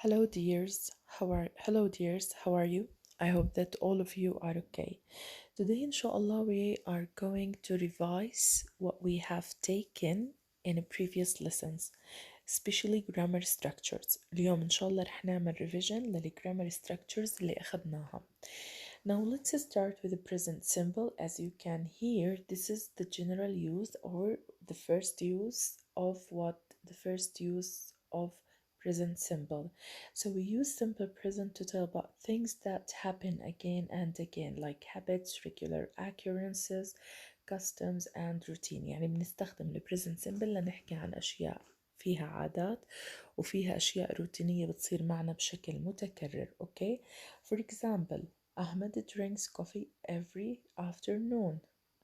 Hello dears, how are you? I hope that all of you are okay. Today inshallah we are going to revise what we have taken in previous lessons, especially grammar structures. اليوم إن شاء الله رح نعمل revision للgrammar structures اللي أخذناها. Now let's start with the present simple. As you can hear, this is the general use or the first use of present simple. So we use simple present to tell about things that happen again and again, like habits, regular occurrences, customs and routine. يعني بنستخدم ال present simple لنحكي عن أشياء فيها عادات وفيها أشياء روتينية بتصير معنا بشكل متكرر. Okay? For example, Ahmed drinks coffee every afternoon.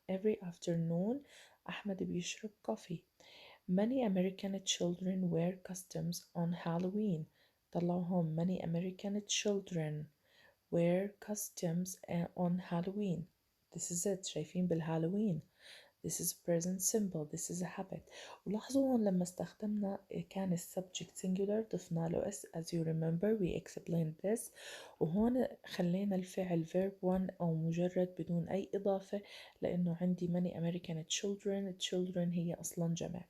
Every afternoon أحمد بيشرب coffee. Many American children wear costumes on Halloween. طلعوا هون many American children wear costumes on Halloween. This is it. شايفين بالهالوين. This is present simple. This is a habit. ولاحظوا هون لما استخدمنا كان subject singular ضفنا له s. As you remember we explained this. وهون خلينا الفعل verb 1 أو مجرد بدون أي إضافة لأنه عندي many American children هي أصلا جمع.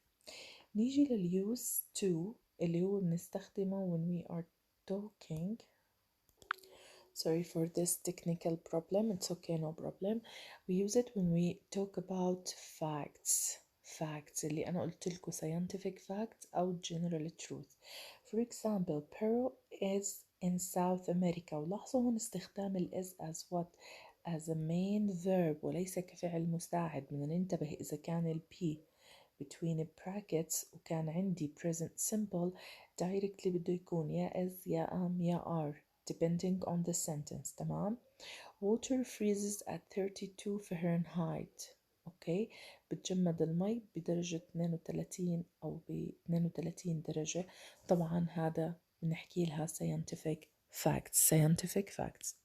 نيجي للuse to اللي هو بنستخدمه when we are talking. Sorry for this technical problem. It's okay, no problem. We use it when we talk about facts اللي أنا قلت لكم scientific facts أو general truth. For example, Peru is in South America. ولاحظوا هون استخدام ال is as what? As a main verb وليس كفعل مساعد. بدنا ننتبه إذا كان ال P between brackets وكان عندي present simple directly بده يكون يا is يا am يا are depending on the sentence. تمام. Water freezes at 32 Fahrenheit. اوكي بتجمد المي بدرجة 32 أو ب 32 درجة. طبعا هذا بنحكي لها scientific facts.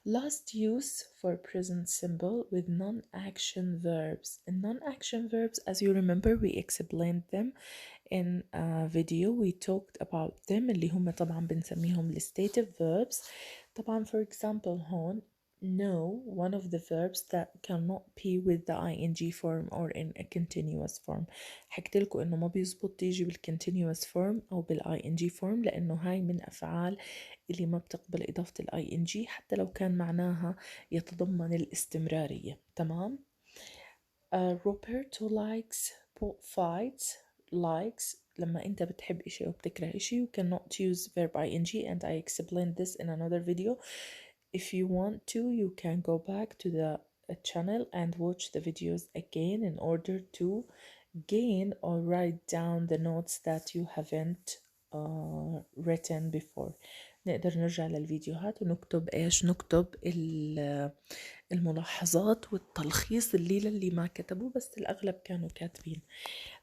Last use for present simple with non-action verbs. And non-action verbs, as you remember, we explained them in a video. We talked about them اللي هم طبعا بنسميهم stative verbs. طبعا for example هون no, one of the verbs that cannot be with the ing form or in a continuous form. حكيت لكم انه ما بيزبط تيجي بالcontinuous form او بالing form لانه هاي من افعال اللي ما بتقبل اضافة ing حتى لو كان معناها يتضمن الاستمرارية. تمام. Roberto likes fights. Likes لما انت بتحب اشي وبتكره اشي you cannot use verb ing and I explained this in another video. If you want to, you can go back to the channel and watch the videos again in order to gain or write down the notes that you haven't written before. نقدر نرجع للفيديوهات ونكتب ايش؟ نكتب الملاحظات والتلخيص اللي ما كتبوه بس الأغلب كانوا كاتبين.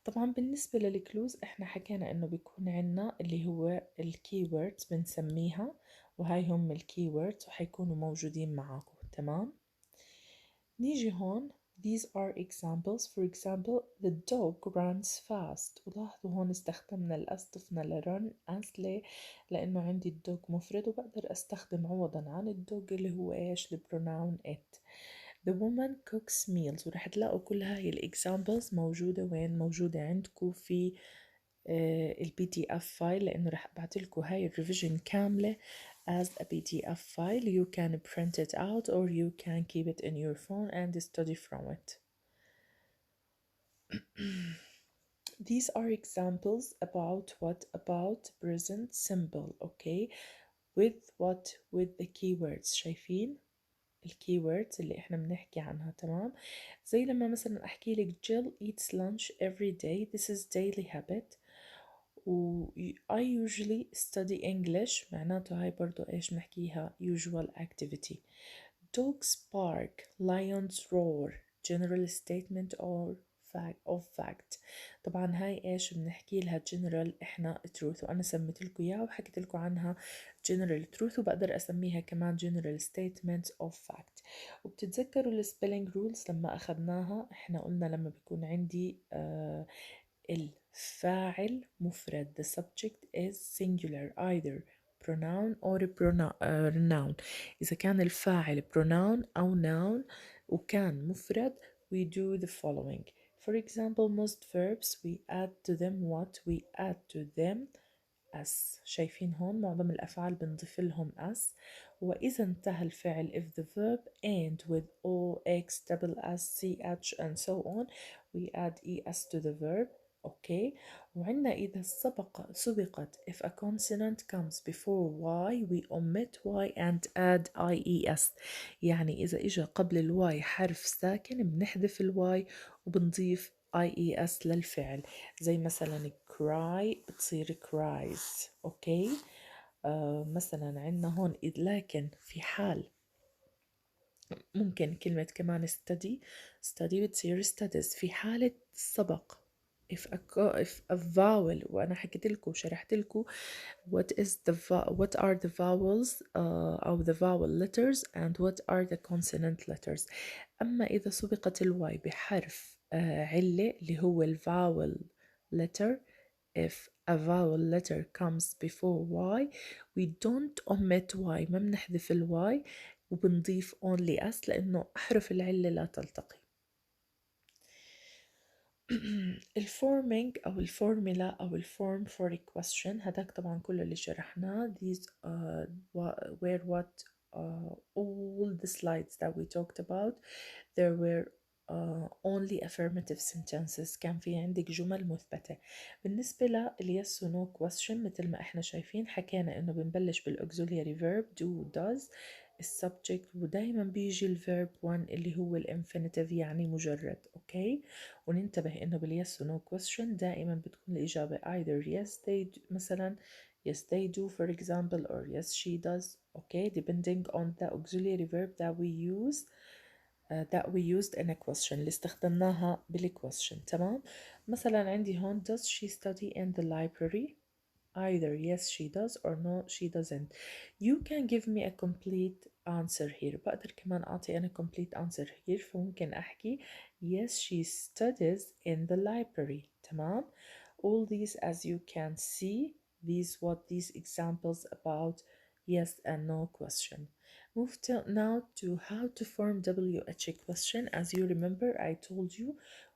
طبعا بالنسبة للكلوز احنا حكينا انه بيكون عنا اللي هو الكيوردز بنسميها وهاي هم الكيوردز وحيكونوا موجودين معاكم. تمام. نيجي هون these are examples. For example, the dog runs fast. ولاحظوا هون استخدمنا الأس ضفنا لرن as ليه؟ لأنه عندي الدوج مفرد وبقدر أستخدم عوضا عن الدوج اللي هو إيش؟ البروناون it. The woman cooks meals. ورح تلاقوا كل هاي الإكزامبلز موجودة وين؟ موجودة عندكم في الPDF فايل لأنه رح أبعتلكوا هاي الريفيجن كاملة as a PDF file. You can print it out or you can keep it in your phone and study from it. These are examples about what? About present simple. Okay. With what? With the keywords. شايفين الكيوردز اللي احنا بنحكي عنها. تمام. زي لما مثلا احكي لك Jill eats lunch every day. This is daily habit. و I usually study English معناته هاي برضو ايش بنحكيها usual activity. Dogs bark, lions roar, general statement or fact. طبعا هاي ايش بنحكي لها general احنا truth وانا سميت لكم اياها وحكيت لكم عنها general truth وبقدر اسميها كمان general statements of fact. وبتتذكروا السبيلنج رولز لما اخذناها احنا قلنا لما بيكون عندي ال فاعل مفرد. The subject is singular either pronoun or noun. إذا كان الفاعل pronoun أو noun وكان مفرد we do the following. For example, most verbs we add to them what? We add to them as. شايفين هون معظم الأفعال بنضيف لهم as. وإذا انتهى الفعل if the verb end with o, x, double s, ch and so on we add es to the verb. Okay. وعندنا إذا سبقت if a consonant comes before y we omit y and add ies. يعني إذا إجا قبل الواي حرف ساكن بنحذف الواي وبنضيف ies للفعل. زي مثلا cry بتصير cries. اوكي. مثلا عندنا هون لكن في حال ممكن كلمة كمان study بتصير studies في حالة سبق. if a vowel وأنا حكيت لكم وشرحت لكم what are the vowels أو the vowel letters and what are the consonant letters. أما إذا سبقت الواي بحرف علة اللي هو vowel letter. If a vowel letter comes before y we don't omit y ما بنحذف الواي وبنضيف only s لأنه أحرف العلة لا تلتقي. الفورمينج أو الفورمولا أو الفورم for a question هداك طبعا كل اللي شرحناه. These were what all the slides that we talked about. There were only affirmative sentences. كان في عندك جمل مثبتة. بالنسبة لل yes و no question مثل ما احنا شايفين حكينا انه بنبلش بالauxiliary verb do does السبجكت ودايما بيجي الفيرب 1 اللي هو الانفينيتيف يعني مجرد. اوكي. وننتبه انه باليس و no question دائما بتكون الإجابة either yes they do مثلا yes they do for example or yes she does. okay depending on the auxiliary verb that we used in a question اللي استخدمناها بالquestion. تمام. مثلا عندي هون does she study in the library either yes she does or no she doesn't. You can give me a complete answer here. بقدر كمان أعطي أنا complete answer here فممكن أحكي yes she studies in the library. تمام. all these as you can see these examples about yes and no question. Move now to how to form WH question. As you remember I told you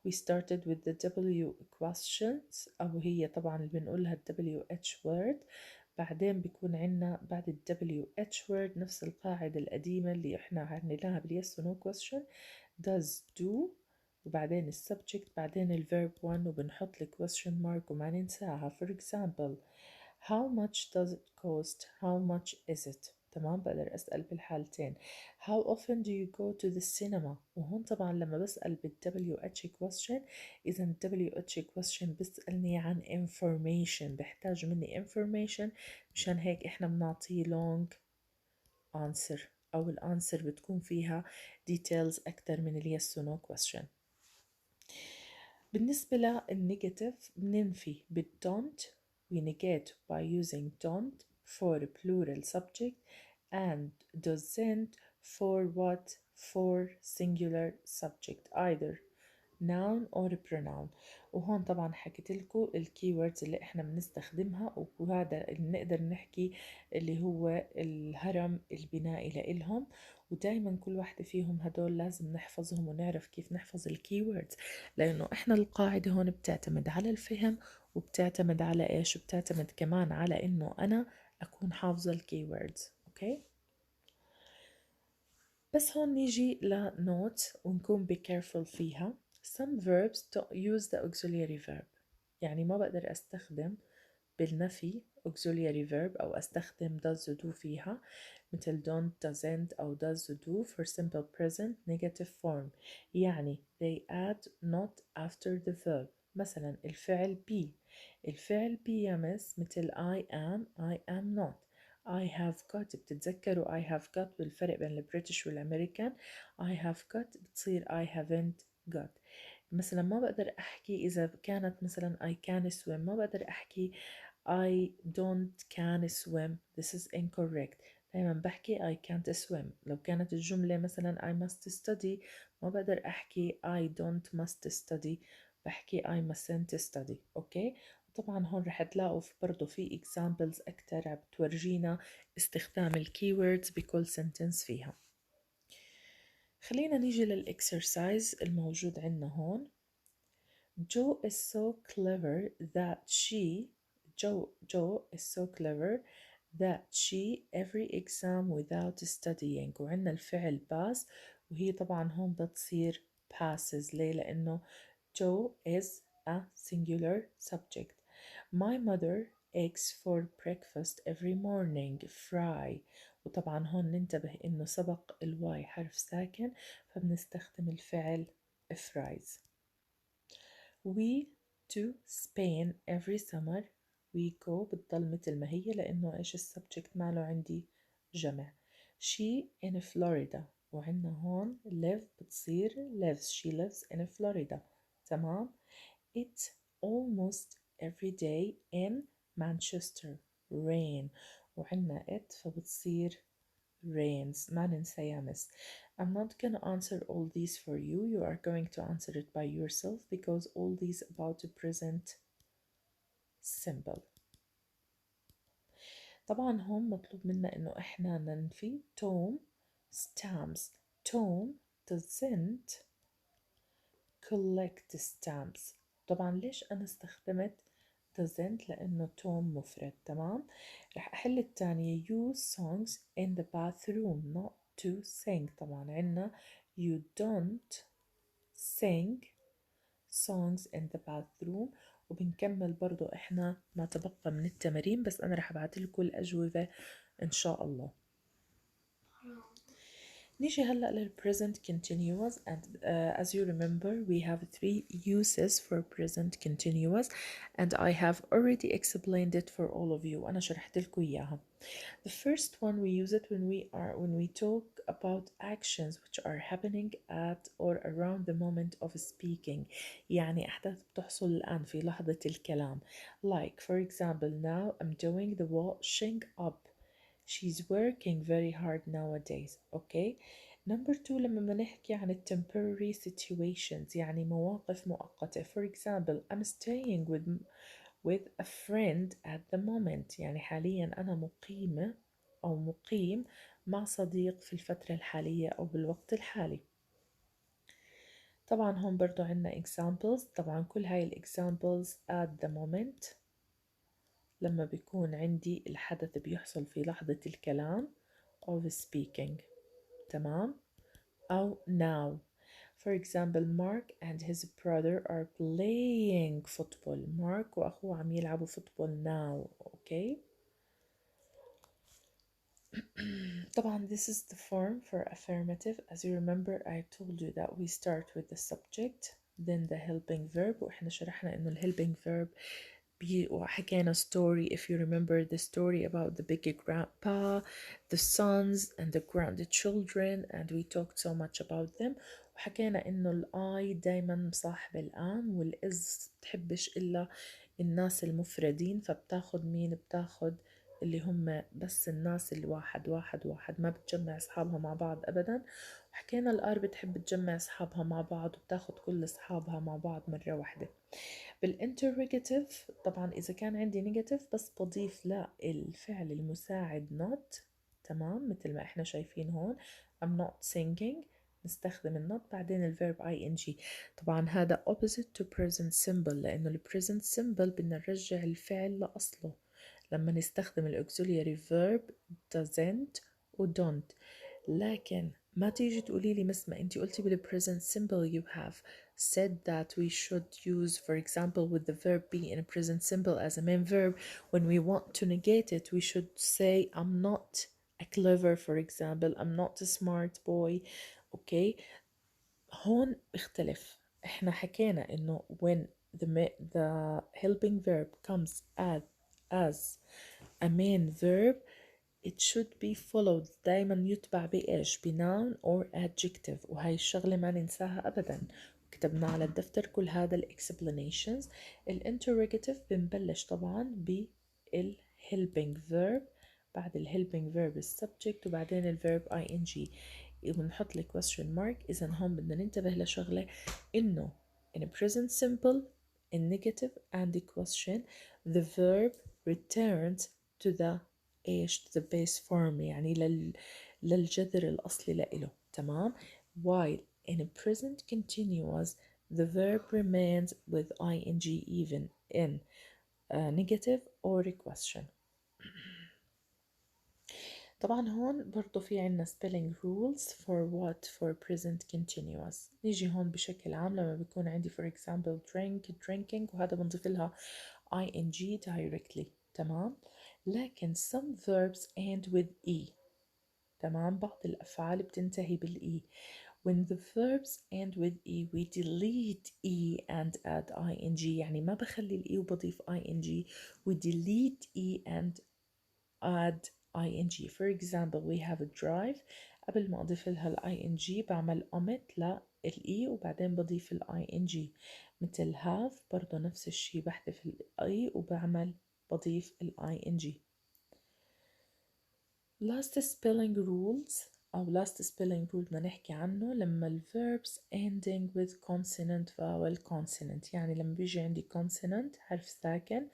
we started with the W questions أو هي طبعا اللي بنقولها WH word. بعدين بيكون عنا بعد WH word نفس القاعدة القديمة اللي احنا عملناها باليس و no question. does do وبعدين السبجكت بعدين الverb 1 وبنحط question mark وما ننساها. for example how much does it cost how much is it. تمام. بقدر أسأل بالحالتين. how often do you go to the cinema وهون طبعا لما بسأل بال WH question إذا ال WH question بيسألني عن information بحتاج مني information مشان هيك إحنا بنعطيه long answer أو الأنسر بتكون فيها details أكتر من ال yes و no question. بالنسبة للنيجاتيف بننفي بالdon't we negate by using don't for plural subject and doesn't for what for singular subject either noun or pronoun. وهون طبعا حكيت لكم الكيوردز اللي احنا بنستخدمها وهذا اللي نقدر نحكي اللي هو الهرم البنائي لإلهم. ودايما كل واحدة فيهم هدول لازم نحفظهم ونعرف كيف نحفظ الكيوردز لأنه احنا القاعدة هون بتعتمد على الفهم وبتعتمد على ايش وبتعتمد كمان على انه انا اكون حافظة الكيوردز. اوكي. بس هون نيجي لنوت ونكون be careful فيها. Some verbs don't use the auxiliary verb. يعني ما بقدر أستخدم بالنفي auxiliary verb أو أستخدم does و do فيها مثل don't doesn't أو does و do for simple present negative form. يعني they add not after the verb. مثلا الفعل be الفعل be يمس مثل I am not. I have got بتتذكروا I have got والفرق بين البريتش والأمريكان. I have got بتصير I haven't got. مثلا ما بقدر أحكي إذا كانت مثلا I can swim ما بقدر أحكي I don't can swim. This is incorrect. دايما بحكي I can't swim. لو كانت الجملة مثلا I must study ما بقدر أحكي I don't must study بحكي I'm sent to study. أوكي. طبعا هون رح تلاقوا برضو في examples أكتر بتورجينا استخدام الكيوردز بكل sentence فيها. خلينا نيجي للإكسرسايز الموجود عندنا هون. Joe is so clever that Joe is so clever that she every exam without studying. وعندنا الفعل pass وهي طبعا هون بتصير passes. ليه؟ لأنه Joe is a singular subject. My mother eggs for breakfast every morning. Fry. وطبعا هون ننتبه إنه سبق الواي حرف ساكن فبنستخدم الفعل fries. We to Spain every summer. We go بتضل مثل ما هي لأنه إيش السبجكت ماله عندي جمع. She in Florida وعندنا هون live بتصير lives. She lives in Florida. تمام. It's almost every day in Manchester. Rain وعندنا it فبتصير rains. ما ننسى يا مس. I'm not gonna answer all these for you. You are going to answer it by yourself because all these about the present simple. طبعا هون مطلوب منا إنه إحنا ننفي Tom stamps. Tom doesn't collect stamps. طبعا ليش أنا استخدمت doesn't؟ لأنه توم مفرد. تمام. رح أحل التانية. use songs in the bathroom not to sing. طبعا عنا you don't sing songs in the bathroom. وبنكمل برضو إحنا ما تبقى من التمارين بس أنا رح أبعتلكم الأجوبة إن شاء الله. نيجي هلأ لل present continuous and as you remember we have 3 uses for present continuous and I have already explained it for all of you. أنا شرحت لكم إياها. The first one we use it when we talk about actions which are happening at or around the moment of speaking. يعني أحداث بتحصل الآن في لحظة الكلام. Like for example now I'm doing the washing up. She's working very hard nowadays. Okay. Number 2 لما بدنا نحكي عن temporary situations يعني مواقف مؤقتة. For example I'm staying with a friend at the moment. يعني حاليا أنا مقيمة أو مقيم مع صديق في الفترة الحالية أو بالوقت الحالي. طبعا هون برضو عنا examples. طبعا كل هاي examples at the moment لما بيكون عندي الحدث بيحصل في لحظة الكلام of speaking. تمام. أو now. For example Mark and his brother are playing football. Mark وأخوه عم يلعبوا فوتبول now. Okay. طبعا this is the form for affirmative. As you remember I told you that we start with the subject then the helping verb وإحنا شرحنا إنه helping verb وحكينا story if you remember the story about the big grandpa, the sons and the grandchildren and we talked so much about them. وحكينا إنه الآي دايما مصاحبة الآن والإز بتحبش إلا الناس المفردين فبتاخد مين؟ بتاخد اللي هم بس الناس الواحد واحد واحد ما بتجمع أصحابها مع بعض أبدا. وحكينا الآر بتحب تجمع أصحابها مع بعض وبتاخد كل أصحابها مع بعض مرة واحدة. بالانتروجاتيف طبعا إذا كان عندي نيجاتيف بس بضيف لا الفعل المساعد not. تمام. مثل ما إحنا شايفين هون I'm not singing نستخدم النوت بعدين الفيرب ing. طبعا هذا opposite to present simple لأنه ال present simple بدنا نرجع الفعل لأصله لما نستخدم ال auxiliary verb doesn't و don't. لكن ما تيجي تقولي لي مثل ما انتي قلتي بال present simple you have said that we should use for example with the verb be in a present simple as a main verb. When we want to negate it we should say I'm not a clever for example I'm not a smart boy. okay. هون اختلف. احنا حكينا انه when the helping verb comes as a main verb it should be followed دايما يتبع بإيش؟ بnoun or adjective وهاي الشغلة ما ننساها أبدا كتبنا على الدفتر كل هذا explanations. الانتروجاتيف بنبلش طبعا بالhelping verb بعد helping verb subject وبعدين الverb ing وبنحط لي question mark. إذا هون بدنا ننتبه لشغلة إنه in a present simple, in negative and the question, the verb returns to the to the base form يعني للجذر الأصلي لإله. تمام. while in a present continuous the verb remains with ing even in a negative or a question. طبعا هون برضو في عنا spelling rules for what for present continuous. نيجي هون بشكل عام لما بيكون عندي for example drink drinking وهذا بنضيف لها ing directly. تمام. لكن some verbs end with e. تمام. بعض الأفعال بتنتهي بالإي. When the verbs end with e we delete e and add ing. يعني ما بخلي الإي وبضيف ing. we delete e and add ing. For example we have a drive. قبل ما أضيف لها ال ing بعمل omit للإي وبعدين بضيف ال ing. مثل have برضو نفس الشي بحذف الإي وبعمل بضيف ال ing. last spelling rules أو last spelling rule بدنا نحكي عنه لما ال verbs ending with consonant vowel consonant. يعني لما بيجي عندي consonant حرف ساكن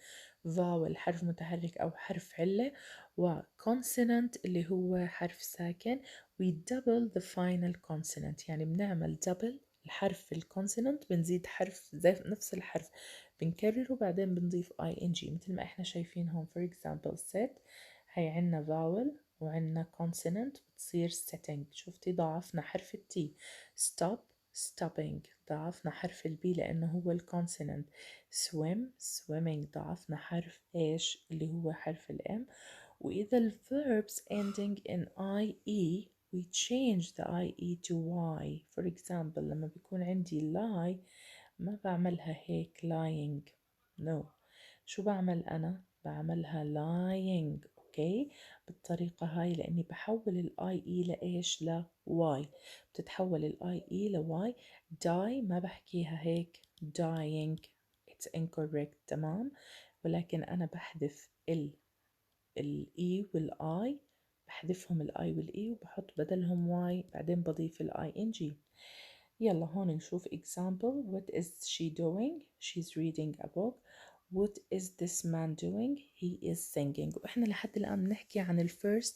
vowel حرف متحرك أو حرف علة و consonant اللي هو حرف ساكن we double the final consonant. يعني بنعمل double الحرف الكونسونانت بنزيد حرف زي نفس الحرف بنكرره وبعدين بنضيف ing مثل ما احنا شايفين هون. for example set هي عنا vowel وعنا consonant بتصير setting. شفتي ضاعفنا حرف التي. stop stopping ضاعفنا حرف البي لأنه هو الكونسونانت. swim swimming ضاعفنا حرف إيش اللي هو حرف الام. وإذا ال verbs ending in IE we change the IE to Y. for example لما بيكون عندي lie ما بعملها هيك lying no. شو بعمل أنا؟ بعملها lying. أوكي بالطريقة هاي لأني بحول ال IE لإيش؟ ل Y. بتتحول ال IE ل Y. die ما بحكيها هيك dying it's incorrect. تمام. ولكن أنا بحذف ال E وال I بحذفهم ال I وال E وبحط بدلهم Y بعدين بضيف ال ing. يلا هون نشوف example. what is she doing? she's reading a book. what is this man doing? he is singing. وإحنا لحد الآن بنحكي عن ال first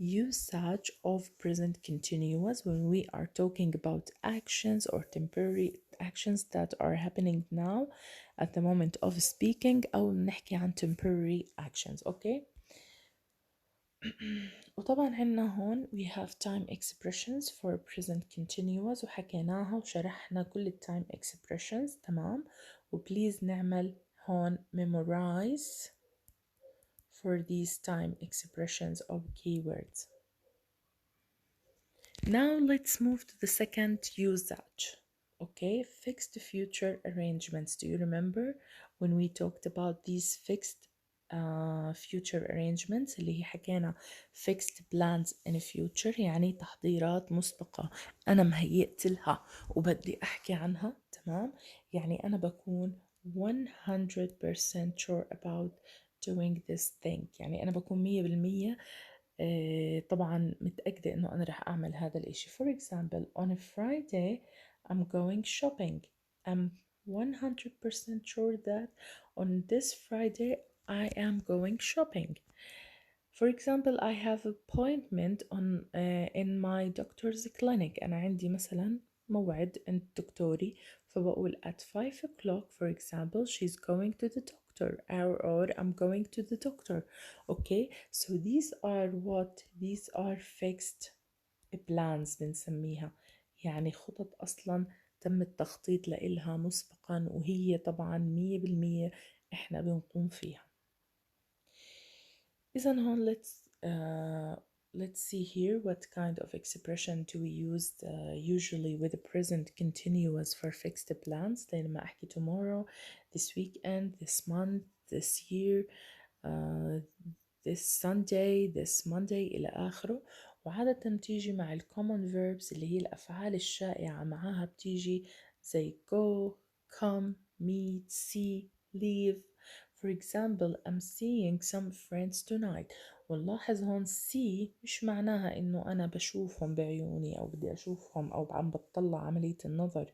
usage of present continuous when we are talking about actions or temporary actions that are happening now at the moment of speaking أو بنحكي عن temporary actions. okay. وطبعا عنا هون we have time expressions for present continuous وحكيناها وشرحنا كل ال time expressions. تمام. وبليز نعمل هون memorize for these time expressions of keywords. Now let's move to the second usage. Okay, fixed future arrangements. Do you remember when we talked about these fixed future arrangements اللي هي حكينا fixed plans in future يعني تحضيرات مسبقة أنا مهيئت لها وبدي أحكي عنها. تمام. يعني أنا بكون 100% sure about doing this thing. يعني أنا بكون 100% طبعا متأكدة إنه أنا رح أعمل هذا الإشي. for example on a Friday I'm going shopping. I'm 100% sure that on this Friday I am going shopping. For example I have appointment on in my doctor's clinic. أنا عندي مثلا موعد عند دكتوري فبقول at 5 o'clock for example she's going to the doctor or I'm going to the doctor. okay so these are fixed plans بنسميها. يعني خطط أصلا تم التخطيط لإلها مسبقا وهي طبعا 100% إحنا بنقوم فيها. إذن هون let's see here what kind of expression do we use usually with the present continuous for fixed plans. لما أحكي tomorrow, this weekend, this month, this year, this Sunday, this Monday إلى آخره. وعادة بتيجي مع ال common verbs اللي هي الأفعال الشائعة معاها بتيجي زي go, come, meet, see, leave. For example, I'm seeing some friends tonight. ونلاحظ هون see مش معناها إنه أنا بشوفهم بعيوني أو بدي أشوفهم أو عم بتطلع عملية النظر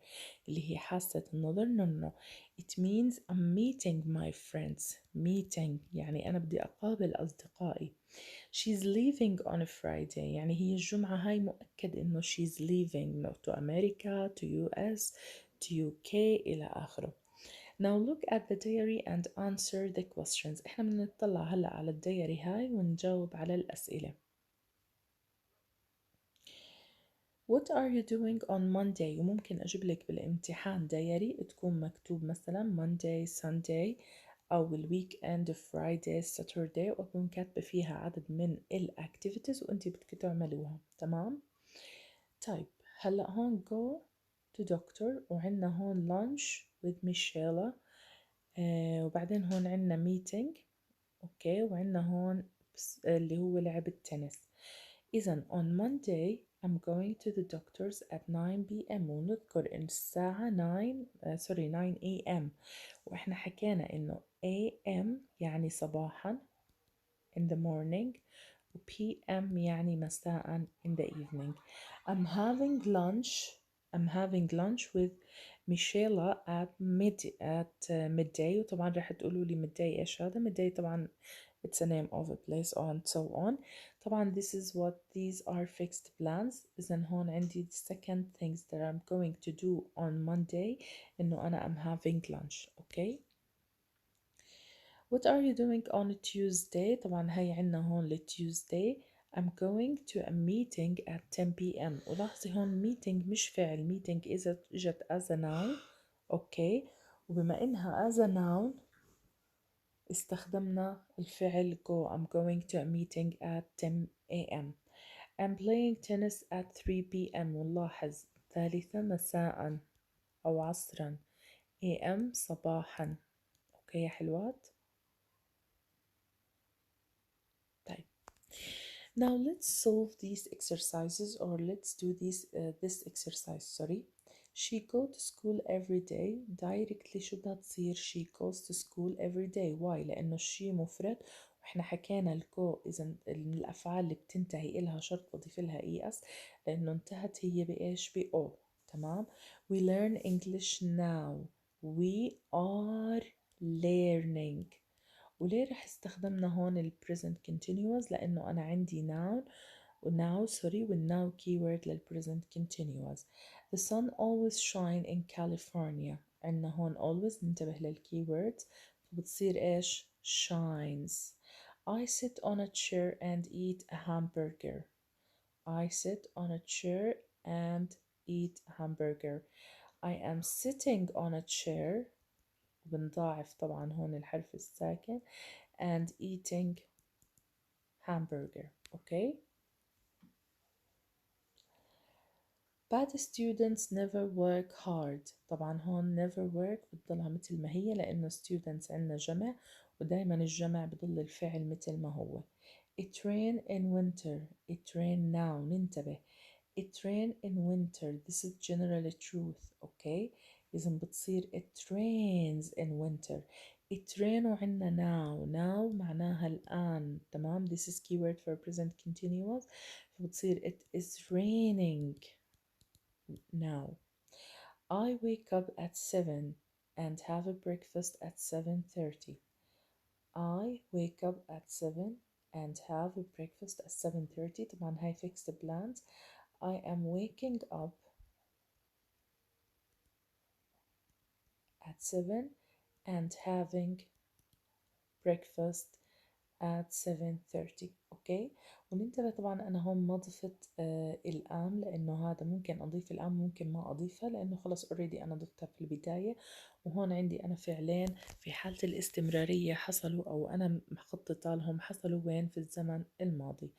اللي هي حاسة النظر. no. It means I'm meeting my friends. meeting يعني أنا بدي أقابل أصدقائي. She's leaving on a Friday يعني هي الجمعة هاي مؤكد إنه she's leaving to America, to US, to UK إلى آخره. Now look at the diary and answer the questions. إحنا بنطلع هلأ على الدياري هاي ونجاوب على الأسئلة. What are you doing on Monday؟ وممكن أجيب لك بالامتحان دياري تكون مكتوب مثلا Monday, Sunday أو الويك Friday, Saturday وأكون كاتبة فيها عدد من الأكتيفيتيز وأنتي بدك تعملوها. تمام؟ طيب هلأ هون go to doctor وعنا هون lunch with Michelle وبعدين هون عنا meeting اوكي وعنا هون اللي هو لعب التنس. إذا on Monday I'm going to the doctors at 9 p.m. ونذكر إن الساعة 9 a.m. وإحنا حكينا إنه a.m. يعني صباحا in the morning و p.m. يعني مساء in the evening. I'm having lunch with Michelle at midday وطبعا راح تقولوا لي midday إيش هذا؟ midday طبعا it's a name of a place and so on. طبعا these are fixed plans. إذن هون عندي the second things that I'm going to do on Monday إنه أنا I'm having lunch. okay. What are you doing on Tuesday؟ طبعا هاي عنا هون Tuesday. I'm going to a meeting at 10 p.m. ولاحظي هون meeting مش فعل. meeting إذا إجت as a noun. okay. وبما إنها as a noun استخدمنا الفعل go. I'm going to a meeting at 10 a.m. I'm playing tennis at 3 p.m. ونلاحظ ثالثة مساء أو عصرا am صباحا. أوكي يا حلوات. طيب now let's solve these exercises or let's do this exercise. sorry. She go to school every day. directly شو بدها تصير she goes to school every day. why؟ لأنه الشي مفرد وإحنا حكينا الجو إذا من الأفعال اللي بتنتهي إلها شرط بضيف لها es لأنه انتهت هي بإيش؟ بأو. تمام. we learn English now. we are learning. وليه رح استخدمنا هون ال present continuous؟ لأنه أنا عندي noun والnow keyword لل present continuous. The sun always shine in California. عندنا هون always ننتبه للkeywords فبتصير إيش؟ shines. I sit on a chair and eat a hamburger. I sit on a chair and eat a hamburger. I am sitting on a chair بنضاعف طبعا هون الحرف الساكن and eating hamburger. okay. bad students never work hard. طبعا هون never work بتضلها مثل ما هي لأنه students عنا جمع ودايما الجمع بضل الفعل مثل ما هو. it rain in winter. it rain now. ننتبه it rain in winter. this is generally truth. okay. إذا بتصير it rains in winter. it rain وعنا now معناها الآن. تمام. this is keyword for present continuous فبتصير it is raining now. I wake up at 7 and have a breakfast at 7:30. I wake up at 7 and have a breakfast at 7:30. طبعا هاي fixed plans. I am waking up at 7 and having breakfast at 7:30. اوكي. وننتبه طبعا انا هون ما ضفت الام لانه هذا ممكن اضيف الام ممكن ما اضيفها لانه خلص اوريدي انا ضفتها في البداية. وهون عندي انا فعلين في حالة الاستمرارية حصلوا او انا مخططة لهم حصلوا وين؟ في الزمن الماضي.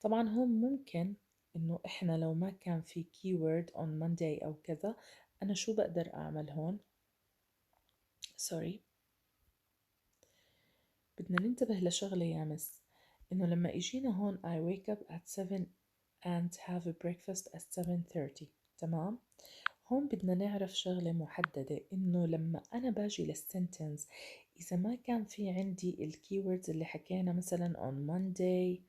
طبعا هون ممكن انه احنا لو ما كان في keyword on Monday او كذا انا شو بقدر اعمل هون؟ sorry. بدنا ننتبه لشغلة يا مس إنه لما إجينا هون I wake up at 7 and have a breakfast at 7:30. تمام. هون بدنا نعرف شغلة محددة إنه لما أنا باجي للسنتنس إذا ما كان في عندي الكيوردز اللي حكينا مثلا on Monday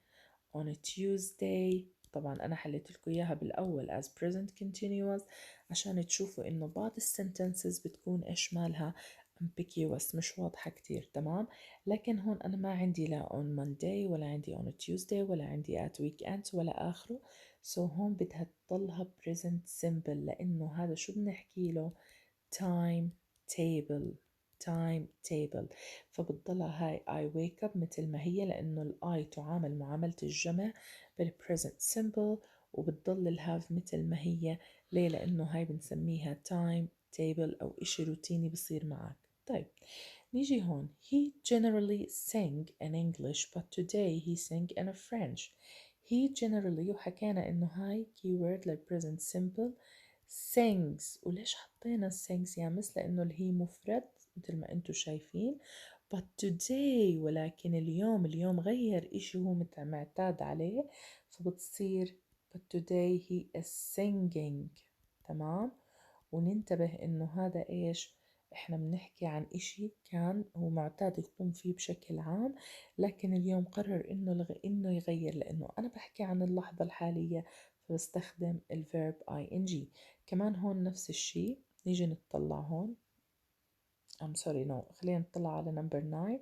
on Tuesday، طبعا أنا حليت لكم إياها بالأول as present continuous عشان تشوفوا إنه بعض السنتنسز بتكون إيش مالها ambiguous، مش واضحة كتير، تمام. لكن هون أنا ما عندي لا on Monday ولا عندي on Tuesday ولا عندي at weekends ولا آخره، هون بدها تضلها present simple لأنه هذا شو بنحكي له time table. time table، فبتضلها هاي I wake up مثل ما هي لأنه ال I تعامل معاملة الجمع بال present simple، وبتضل ال have مثل ما هي. ليه؟ لأنه هاي بنسميها time table أو إشي روتيني بصير معك. طيب نيجي هون he generally sing in English but today he sang in French. he generally، وحكينا إنه هاي keyword لل present simple sings. وليش حطينا sings يا مس؟ لأنه اللي هي مفرد مثل ما انتم شايفين but today، ولكن اليوم غير إشي هو معتاد عليه، فبتصير but today he is singing. تمام. وننتبه إنه هذا إيش؟ إحنا بنحكي عن إشي كان هو معتاد يقوم فيه بشكل عام، لكن اليوم قرر إنه يغير، لأنه أنا بحكي عن اللحظة الحالية فبستخدم الverb ing. كمان هون نفس الشي. نيجي نطلع هون I'm sorry no، خلينا نطلع على number 9.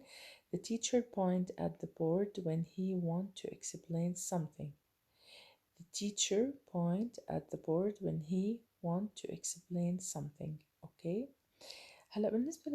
The teacher point at the board when he want to explain something. The teacher point at the board when he want to explain something. Okay. هلا بالنسبة